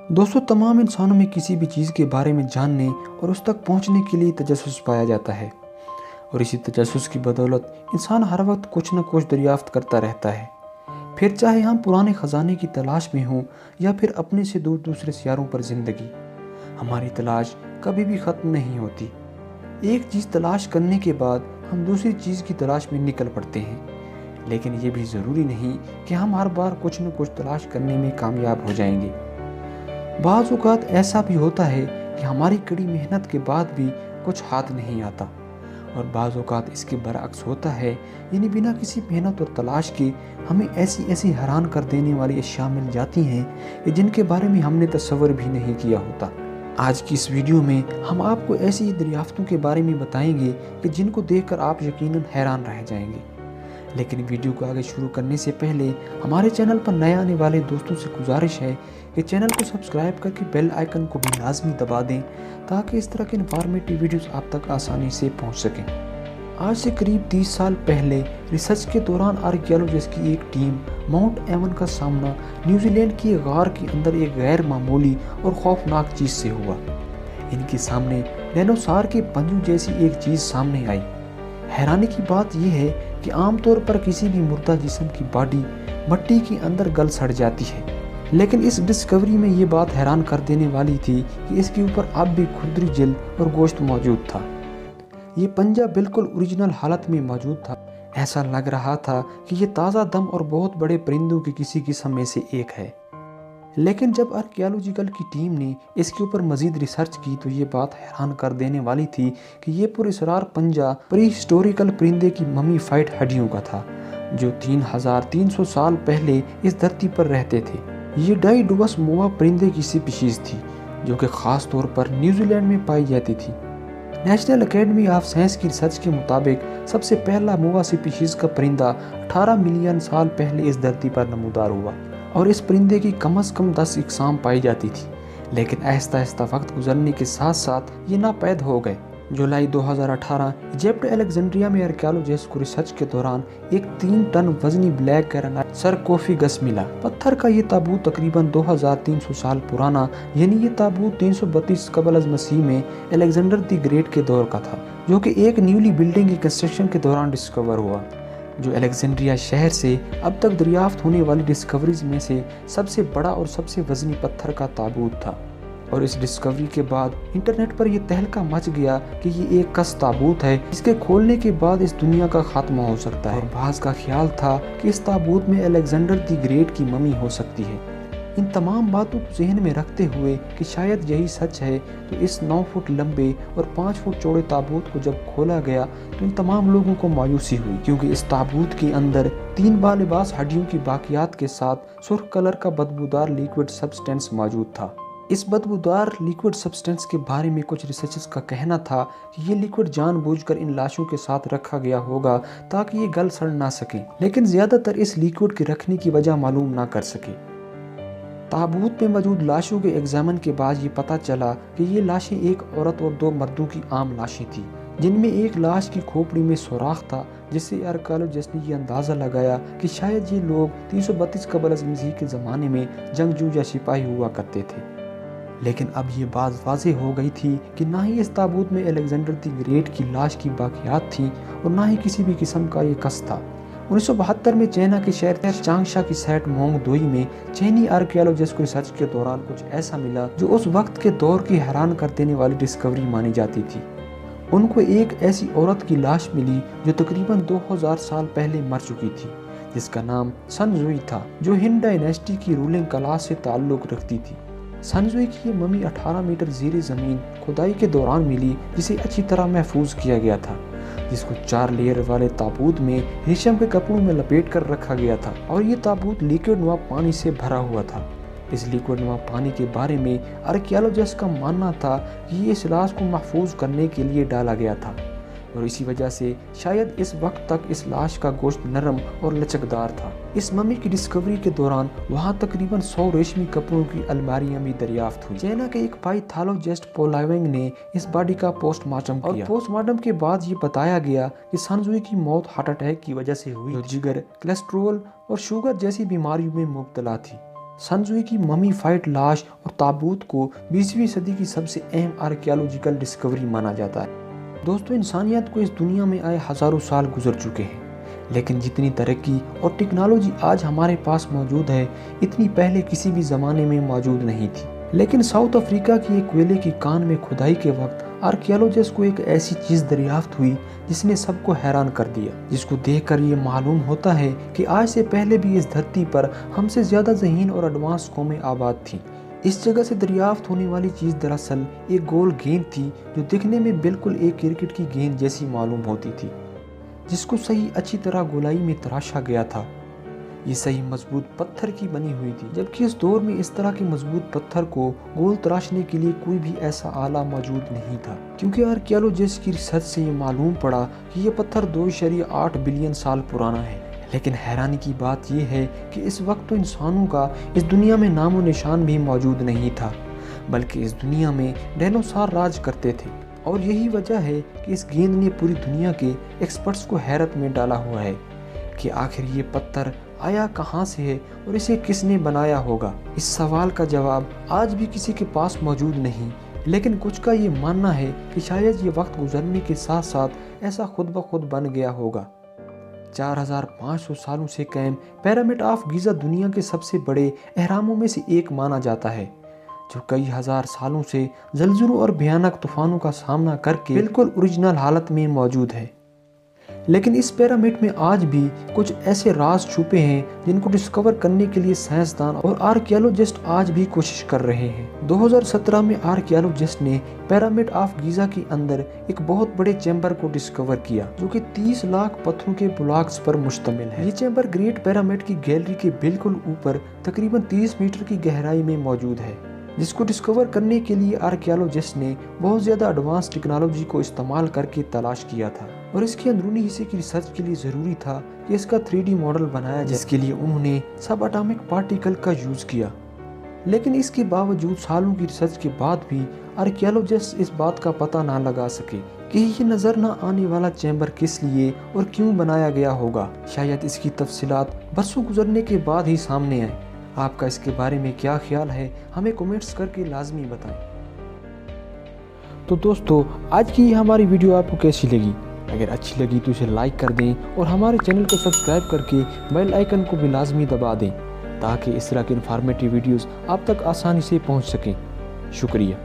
दोस्तों, तमाम इंसानों में किसी भी चीज़ के बारे में जानने और उस तक पहुंचने के लिए तजस्सुस पाया जाता है। और इसी तजस्सुस की बदौलत इंसान हर वक्त कुछ न कुछ दरियाफ्त करता रहता है। फिर चाहे हम पुराने ख़जाने की तलाश में हों या फिर अपने से दूर दूसरे सियारों पर ज़िंदगी, हमारी तलाश कभी भी ख़त्म नहीं होती। एक चीज़ तलाश करने के बाद हम दूसरी चीज़ की तलाश में निकल पड़ते हैं, लेकिन ये भी ज़रूरी नहीं कि हम हर बार कुछ न कुछ तलाश करने में कामयाब हो जाएंगे। बाज़ औक़ात ऐसा भी होता है कि हमारी कड़ी मेहनत के बाद भी कुछ हाथ नहीं आता, और बाज़ औक़ात इसके बरअक्स होता है, यानी बिना किसी मेहनत और तलाश के हमें ऐसी हैरान कर देने वाली अशिया मिल जाती हैं कि जिनके बारे में हमने तसव्वुर भी नहीं किया होता। आज की इस वीडियो में हम आपको ऐसी ही दरियाफ्तों के बारे में बताएंगे कि जिनको देखकर आप यकीनन हैरान रह जाएंगे। लेकिन वीडियो को आगे शुरू करने से पहले हमारे चैनल पर नए आने वाले दोस्तों से गुजारिश है कि चैनल को सब्सक्राइब करके बेल आइकन को भी लाजमी दबा दें, ताकि इस तरह के इन्फॉर्मेटिव वीडियोस आप तक आसानी से पहुंच सकें। आज से करीब 30 साल पहले रिसर्च के दौरान आर्कियोलॉजिस्ट की एक टीम माउंट एवन का सामना न्यूजीलैंड की गार के अंदर एक गैर मामूली और खौफनाक चीज़ से हुआ। इनके सामने डायनासोर के पंजों जैसी एक चीज़ सामने आई। हैरानी की बात यह है कि आमतौर पर किसी भी मुर्दा जिस्म की बॉडी मिट्टी के अंदर गल सड़ जाती है, लेकिन इस डिस्कवरी में ये बात हैरान कर देने वाली थी कि इसके ऊपर अब भी खुरदरी जल्द और गोश्त मौजूद था। ये पंजा बिल्कुल ओरिजिनल हालत में मौजूद था। ऐसा लग रहा था कि ये ताज़ा दम और बहुत बड़े परिंदों की किसी किस्म में से एक है। लेकिन जब आर्कियोलॉजिकल की टीम ने इसके ऊपर मजीद रिसर्च की तो ये बात हैरान कर देने वाली थी कि ये पुरअसरार पंजा प्रीहिस्टोरिकल परिंदे की ममीफाइड हड्डियों का था, जो 3300 साल पहले इस धरती पर रहते थे। ये डाइडोवस मोआ परिंदे की स्पीशीज थी, जो कि ख़ास तौर पर न्यूजीलैंड में पाई जाती थी। नेशनल एकेडमी ऑफ साइंस की रिसर्च के मुताबिक सबसे पहला मोआ स्पीशीज का परिंदा 18 मिलियन साल पहले इस धरती पर नमूदार हुआ, और इस परिंदे की कम से कम 10 इकसाम पाई जाती थी। लेकिन आहिस्ता आहिस्ता वक्त गुजरने के साथ साथ ये नापैद हो गए। जुलाई 2018 इजिप्ट अलेक्जेंड्रिया में आर्कियोलॉजिस्ट को रिसर्च के दौरान एक 3 टन वजनी ब्लैक ग्रेनाइट सरकोफेगस मिला। पत्थर का ये ताबूत तकरीबन 2300 साल पुराना, यानी ये ताबूत 332 कबल अज़ मसीह में अलेक्जेंडर द ग्रेट के दौर का था, जो कि एक न्यूली बिल्डिंग की कंस्ट्रक्शन के दौरान डिस्कवर हुआ, जो अलेक्जेंड्रिया शहर से अब तक दरियाफ्त होने वाली डिस्कवरीज में से सबसे बड़ा और सबसे वजनी पत्थर का ताबूत था। और इस डिस्कवरी के बाद इंटरनेट पर यह तहलका मच गया कि ये एक कस ताबूत है, इसके खोलने के बाद इस दुनिया का खात्मा हो सकता है। और बाज़ का ख्याल था कि इस ताबूत में अलेक्जेंडर द ग्रेट की ममी हो सकती है। इन तमाम बातों को जहन में रखते हुए कि शायद यही सच है, तो इस 9 फुट लंबे और 5 फुट चौड़े ताबूत को जब खोला गया तो इन तमाम लोगों को मायूसी हुई, क्योंकि इस ताबूत के अंदर 3 बालिबास हड्डियों की बाकियात के साथ सुर्ख कलर का बदबूदार लिक्विड सब्सटेंस मौजूद था। इस बदबूदार लिक्विड सब्सटेंस के बारे में कुछ रिसर्चर्स का कहना था कि ये लिक्विड जानबूझकर इन लाशों के साथ रखा गया होगा ताकि ये गल सड़ ना सके, लेकिन ज्यादातर इस लिक्विड के रखने की वजह मालूम ना कर सके। ताबूत में मौजूद लाशों के एग्जामिन के बाद ये पता चला कि ये लाशें एक औरत और 2 मर्दों की आम लाशें थी, जिनमें एक लाश की खोपड़ी में सुराख था, जिससे आर्कियोलॉजिस्ट ने ये अंदाज़ा लगाया कि शायद ये लोग 332 कबल अज़ मसीह के ज़माने में जंगजू या सिपाही हुआ करते थे। लेकिन अब ये बात वाज़ेह हो गई थी कि ना ही इस ताबूत में अलेक्जेंडर द ग्रेट की लाश की बाकियात थी और ना ही किसी भी किस्म का ये कस था। 1972 में चाइना के शहर चांगशा की साइट मोंगदोई में चीनी आर्कियोलॉजिस्ट को रिसर्च के दौरान कुछ ऐसा मिला जो उस वक्त के दौर की हैरान कर देने वाली डिस्कवरी मानी जाती थी। उनको एक ऐसी औरत की लाश मिली जो तकरीबन 2000 साल पहले मर चुकी थी, जिसका नाम सनजुई था, जो हिन डायनेस्टी की रूलिंग क्लास से ताल्लुक़ रखती थी। सनजुई की ये ममी 18 मीटर ज़ीरे ज़मीन खुदाई के दौरान मिली, जिसे अच्छी तरह महफूज किया गया था, जिसको 4 लेयर वाले ताबूत में रेशम के कपड़ों में लपेट कर रखा गया था, और ये ताबूत लिक्विड नुमा पानी से भरा हुआ था। इस लिक्विड नुमा पानी के बारे में आर्कियोलॉजिस्ट का मानना था कि ये इस लाश को महफूज करने के लिए डाला गया था, और इसी वजह से शायद इस वक्त तक इस लाश का गोश्त नरम और लचकदार था। इस ममी की डिस्कवरी के दौरान वहाँ तकरीबन 100 रेशमी कपड़ों की अलमारियां भी दरियाफ्त हुई। चाइना के एक पाइथोलॉजिस्ट पोलावेंग ने इस बॉडी का पोस्टमार्टम किया, और पोस्टमार्टम के बाद ये बताया गया कि सनजुई की मौत हार्ट अटैक की वजह से हुई, जो जिगर, कोलेस्ट्रॉल और शुगर जैसी बीमारियों में मुब्तला थी। संजुई की ममीफाइड लाश और ताबूत को 20वीं सदी की सबसे अहम आर्कियोलॉजिकल डिस्कवरी माना जाता है। दोस्तों, इंसानियत को इस दुनिया में आए हज़ारों साल गुजर चुके हैं, लेकिन जितनी तरक्की और टेक्नोलॉजी आज हमारे पास मौजूद है, इतनी पहले किसी भी ज़माने में मौजूद नहीं थी। लेकिन साउथ अफ्रीका की एक कोयले की कान में खुदाई के वक्त आर्कियोलॉजिस्ट को एक ऐसी चीज़ दरियाफ्त हुई जिसने सबको हैरान कर दिया, जिसको देखकर ये मालूम होता है कि आज से पहले भी इस धरती पर हमसे ज़्यादा ज़हीन और एडवांस कौमें आबाद थीं। इस जगह से दरियाफ्त होने वाली चीज़ दरअसल एक गोल गेंद थी जो दिखने में बिल्कुल एक क्रिकेट की गेंद जैसी मालूम होती थी, जिसको सही अच्छी तरह गोलाई में तराशा गया था। ये सही मजबूत पत्थर की बनी हुई थी, जबकि इस दौर में इस तरह के मजबूत पत्थर को गोल तराशने के लिए कोई भी ऐसा आला मौजूद नहीं था। क्योंकि आर्कियोलॉजिस्ट की रिसर्च से ये मालूम पड़ा कि ये पत्थर 2.8 बिलियन साल पुराना है। लेकिन हैरानी की बात यह है कि इस वक्त तो इंसानों का इस दुनिया में नामो निशान भी मौजूद नहीं था, बल्कि इस दुनिया में डायनासोर राज करते थे। और यही वजह है कि इस गेंद ने पूरी दुनिया के एक्सपर्ट्स को हैरत में डाला हुआ है कि आखिर ये पत्थर आया कहाँ से है और इसे किसने बनाया होगा। इस सवाल का जवाब आज भी किसी के पास मौजूद नहीं, लेकिन कुछ का ये मानना है कि शायद ये वक्त गुजरने के साथ साथ ऐसा खुद ब खुद बन गया होगा। 4500 सालों से कायम पिरामिड ऑफ गीज़ा दुनिया के सबसे बड़े अहरामों में से एक माना जाता है, जो कई हजार सालों से जलजलों और भयानक तूफानों का सामना करके बिल्कुल ओरिजिनल हालत में मौजूद है। लेकिन इस पिरामिड में आज भी कुछ ऐसे राज छुपे हैं जिनको डिस्कवर करने के लिए साइंसदान और आर्कियोलॉजिस्ट आज भी कोशिश कर रहे हैं। 2017 में आर्कियोलॉजिस्ट ने पिरामिड ऑफ गीज़ा के अंदर एक बहुत बड़े चैम्बर को डिस्कवर किया, जो कि 30 लाख पत्थरों के ब्लॉक्स पर मुश्तमिल है। ये चैम्बर ग्रेट पिरामिड की गैलरी के बिल्कुल ऊपर तकरीबन 30 मीटर की गहराई में मौजूद है, जिसको डिस्कवर करने के लिए आर्कियोलॉजिस्ट ने बहुत ज़्यादा एडवांस टेक्नोलॉजी को इस्तेमाल करके तलाश किया था। और इसके अंदरूनी हिस्से की रिसर्च के लिए ज़रूरी था कि इसका 3D मॉडल बनाया जाए, जिसके लिए उन्होंने सब एटॉमिक पार्टिकल का यूज़ किया। लेकिन इसके बावजूद सालों की रिसर्च के बाद भी आर्कियोलॉजिस्ट इस बात का पता ना लगा सके कि ये नज़र ना आने वाला चैम्बर किस लिए और क्यों बनाया गया होगा। शायद इसकी तफसीलात बरसों गुजरने के बाद ही सामने आए। आपका इसके बारे में क्या ख्याल है, हमें कमेंट्स करके लाजमी बताएं। तो दोस्तों, आज की हमारी वीडियो आपको कैसी लगी? अगर अच्छी लगी तो इसे लाइक कर दें और हमारे चैनल को सब्सक्राइब करके बेल आइकन को भी लाजमी दबा दें, ताकि इस तरह के इन्फॉर्मेटिव वीडियोस आप तक आसानी से पहुंच सकें। शुक्रिया।